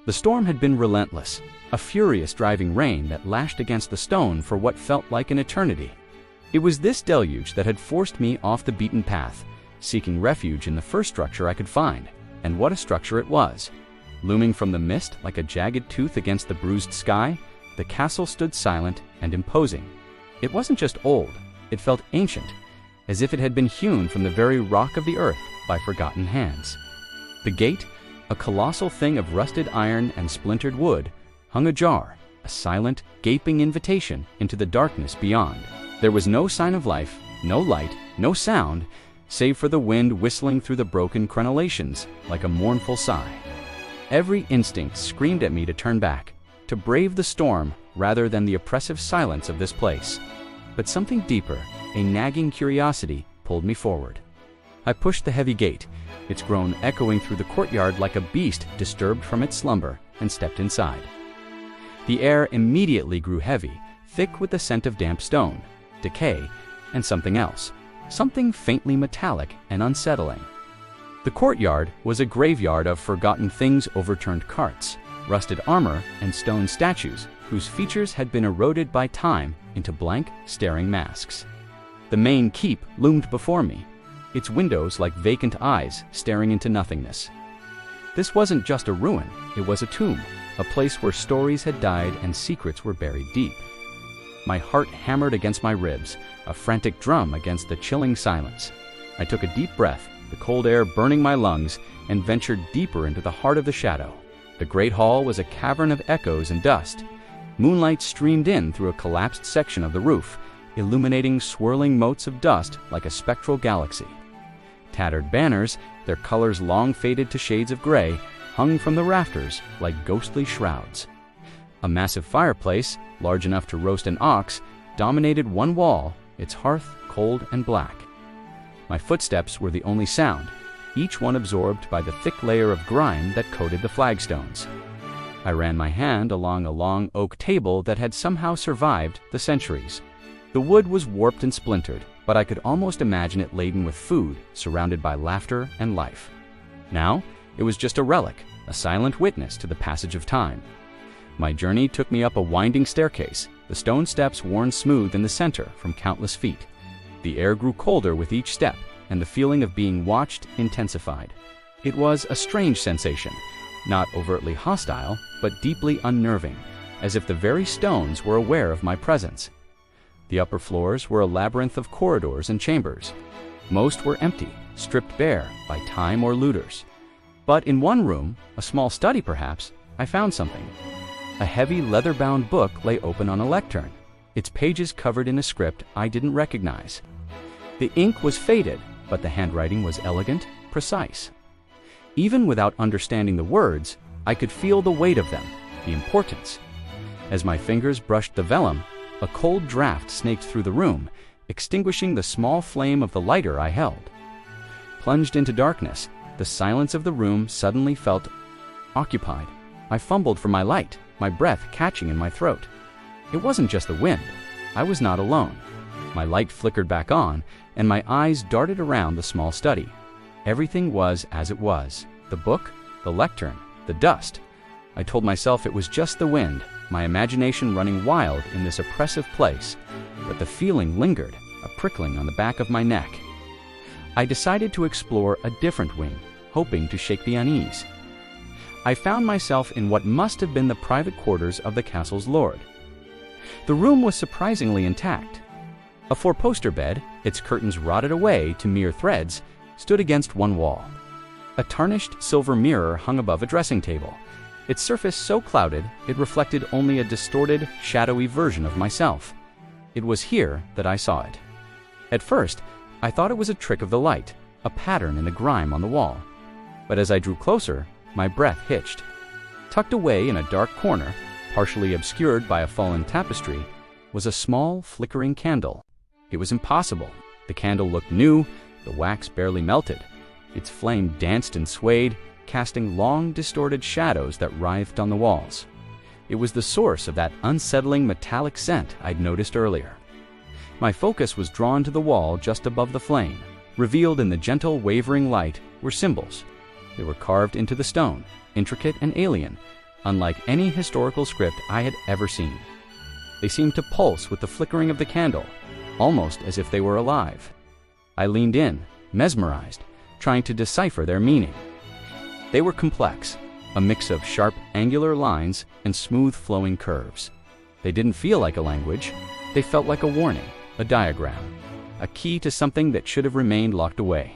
The storm had been relentless, a furious driving rain that lashed against the stone for what felt like an eternity. It was this deluge that had forced me off the beaten path, seeking refuge in the first structure I could find. And what a structure it was! Looming from the mist like a jagged tooth against the bruised sky, the castle stood silent and imposing. It wasn't just old, it felt ancient, as if it had been hewn from the very rock of the earth by forgotten hands. The gate, a colossal thing of rusted iron and splintered wood, hung ajar, a silent, gaping invitation into the darkness beyond. There was no sign of life, no light, no sound, save for the wind whistling through the broken crenellations like a mournful sigh. Every instinct screamed at me to turn back, to brave the storm rather than the oppressive silence of this place. But something deeper, a nagging curiosity, pulled me forward. I pushed the heavy gate, its groan echoing through the courtyard like a beast disturbed from its slumber, and stepped inside. The air immediately grew heavy, thick with the scent of damp stone, decay, and something else, something faintly metallic and unsettling. The courtyard was a graveyard of forgotten things, overturned carts, rusted armor, and stone statues whose features had been eroded by time into blank, staring masks. The main keep loomed before me, its windows like vacant eyes staring into nothingness. This wasn't just a ruin, it was a tomb, a place where stories had died and secrets were buried deep. My heart hammered against my ribs, a frantic drum against the chilling silence. I took a deep breath, the cold air burning my lungs, and ventured deeper into the heart of the shadow. The great hall was a cavern of echoes and dust. Moonlight streamed in through a collapsed section of the roof, illuminating swirling motes of dust like a spectral galaxy. Tattered banners, their colors long faded to shades of gray, hung from the rafters like ghostly shrouds. A massive fireplace, large enough to roast an ox, dominated one wall, its hearth cold and black. My footsteps were the only sound, each one absorbed by the thick layer of grime that coated the flagstones. I ran my hand along a long oak table that had somehow survived the centuries. The wood was warped and splintered, but I could almost imagine it laden with food, surrounded by laughter and life. Now, it was just a relic, a silent witness to the passage of time. My journey took me up a winding staircase, the stone steps worn smooth in the center from countless feet. The air grew colder with each step, and the feeling of being watched intensified. It was a strange sensation, not overtly hostile, but deeply unnerving, as if the very stones were aware of my presence. The upper floors were a labyrinth of corridors and chambers. Most were empty, stripped bare by time or looters. But in one room, a small study perhaps, I found something. A heavy leather-bound book lay open on a lectern, its pages covered in a script I didn't recognize. The ink was faded, but the handwriting was elegant, precise. Even without understanding the words, I could feel the weight of them, the importance. As my fingers brushed the vellum, a cold draft snaked through the room, extinguishing the small flame of the lighter I held. Plunged into darkness, the silence of the room suddenly felt occupied. I fumbled for my light, my breath catching in my throat. It wasn't just the wind. I was not alone. My light flickered back on, and my eyes darted around the small study. Everything was as it was. The book, the lectern, the dust. I told myself it was just the wind, my imagination running wild in this oppressive place, but the feeling lingered, a prickling on the back of my neck. I decided to explore a different wing, hoping to shake the unease. I found myself in what must have been the private quarters of the castle's lord. The room was surprisingly intact. A four-poster bed, its curtains rotted away to mere threads, stood against one wall. A tarnished silver mirror hung above a dressing table, its surface so clouded it reflected only a distorted, shadowy version of myself. It was here that I saw it. At first, I thought it was a trick of the light, a pattern in the grime on the wall. But as I drew closer, my breath hitched. Tucked away in a dark corner, partially obscured by a fallen tapestry, was a small, flickering candle. It was impossible. The candle looked new, the wax barely melted. Its flame danced and swayed, casting long, distorted shadows that writhed on the walls. It was the source of that unsettling metallic scent I'd noticed earlier. My focus was drawn to the wall just above the flame. Revealed in the gentle, wavering light were symbols. They were carved into the stone, intricate and alien, unlike any historical script I had ever seen. They seemed to pulse with the flickering of the candle, almost as if they were alive. I leaned in, mesmerized, trying to decipher their meaning. They were complex, a mix of sharp, angular lines and smooth, flowing curves. They didn't feel like a language. They felt like a warning, a diagram, a key to something that should have remained locked away.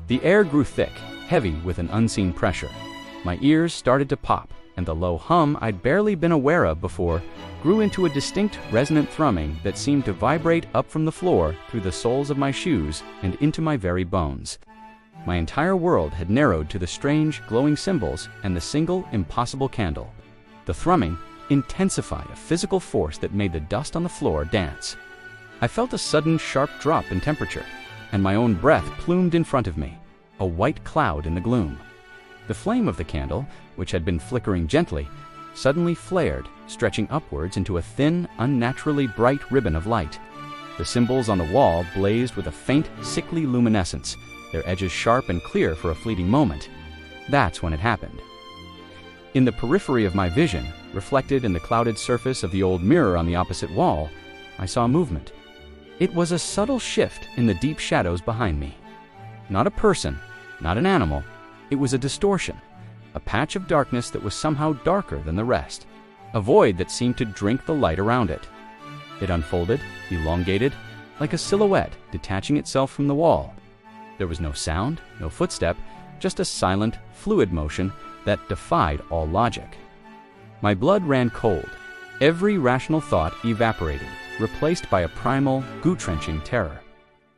The air grew thick, heavy with an unseen pressure. My ears started to pop, and the low hum I'd barely been aware of before grew into a distinct, resonant thrumming that seemed to vibrate up from the floor through the soles of my shoes and into my very bones. My entire world had narrowed to the strange, glowing symbols and the single, impossible candle. The thrumming intensified a physical force that made the dust on the floor dance. I felt a sudden, sharp drop in temperature, and my own breath plumed in front of me, a white cloud in the gloom. The flame of the candle, which had been flickering gently, suddenly flared, stretching upwards into a thin, unnaturally bright ribbon of light. The symbols on the wall blazed with a faint, sickly luminescence, their edges sharp and clear for a fleeting moment. That's when it happened. In the periphery of my vision, reflected in the clouded surface of the old mirror on the opposite wall, I saw movement. It was a subtle shift in the deep shadows behind me. Not a person, not an animal. It was a distortion, a patch of darkness that was somehow darker than the rest, a void that seemed to drink the light around it. It unfolded, elongated, like a silhouette detaching itself from the wall. There was no sound, no footstep, just a silent, fluid motion that defied all logic. My blood ran cold. Every rational thought evaporated, replaced by a primal, goo-trenching terror.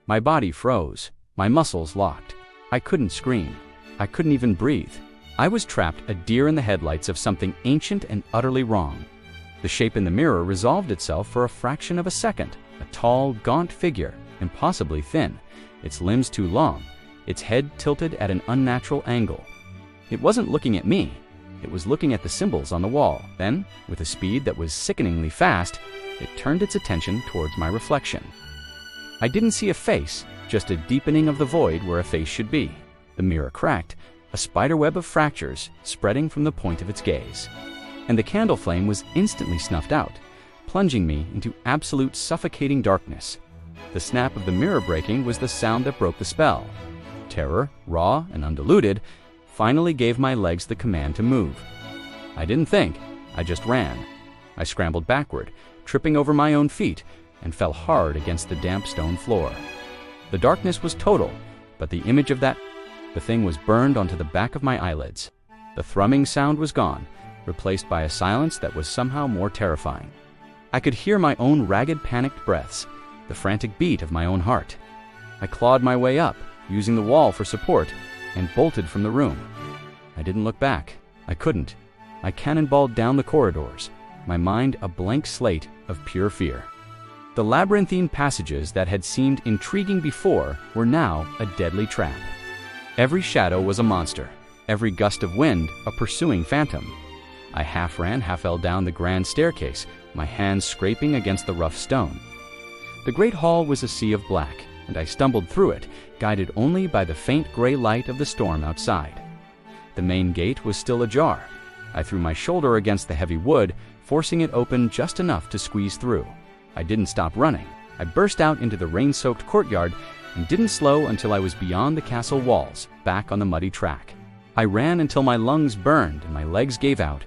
My body froze, my muscles locked. I couldn't scream. I couldn't even breathe. I was trapped a deer in the headlights of something ancient and utterly wrong. The shape in the mirror resolved itself for a fraction of a second, a tall, gaunt figure, impossibly thin, its limbs too long, its head tilted at an unnatural angle. It wasn't looking at me. It was looking at the symbols on the wall. Then, with a speed that was sickeningly fast, it turned its attention towards my reflection. I didn't see a face, just a deepening of the void where a face should be. The mirror cracked, a spiderweb of fractures spreading from the point of its gaze. And the candle flame was instantly snuffed out, plunging me into absolute suffocating darkness. The snap of the mirror breaking was the sound that broke the spell. Terror, raw and undiluted, finally gave my legs the command to move. I didn't think, I just ran. I scrambled backward, tripping over my own feet, and fell hard against the damp stone floor. The darkness was total, but the image of the thing was burned onto the back of my eyelids. The thrumming sound was gone, replaced by a silence that was somehow more terrifying. I could hear my own ragged, panicked breaths, the frantic beat of my own heart. I clawed my way up, using the wall for support, and bolted from the room. I didn't look back. I couldn't. I cannonballed down the corridors, my mind a blank slate of pure fear. The labyrinthine passages that had seemed intriguing before were now a deadly trap. Every shadow was a monster, every gust of wind a pursuing phantom. I half ran, half fell down the grand staircase, my hands scraping against the rough stone. The great hall was a sea of black, and I stumbled through it, guided only by the faint gray light of the storm outside. The main gate was still ajar. I threw my shoulder against the heavy wood, forcing it open just enough to squeeze through. I didn't stop running. I burst out into the rain-soaked courtyard and didn't slow until I was beyond the castle walls, back on the muddy track. I ran until my lungs burned and my legs gave out,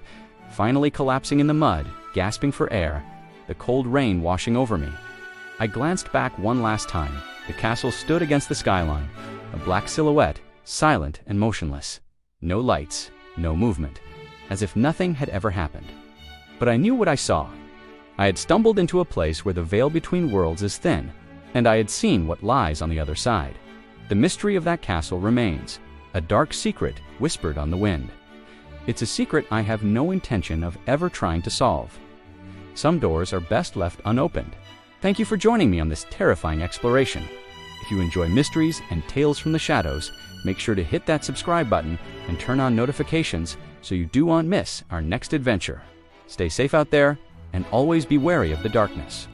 finally collapsing in the mud, gasping for air, the cold rain washing over me. I glanced back one last time. The castle stood against the skyline, a black silhouette, silent and motionless. No lights, no movement, as if nothing had ever happened. But I knew what I saw. I had stumbled into a place where the veil between worlds is thin, and I had seen what lies on the other side. The mystery of that castle remains, a dark secret whispered on the wind. It's a secret I have no intention of ever trying to solve. Some doors are best left unopened. Thank you for joining me on this terrifying exploration. If you enjoy mysteries and tales from the shadows, make sure to hit that subscribe button and turn on notifications so you don't miss our next adventure. Stay safe out there, and always be wary of the darkness.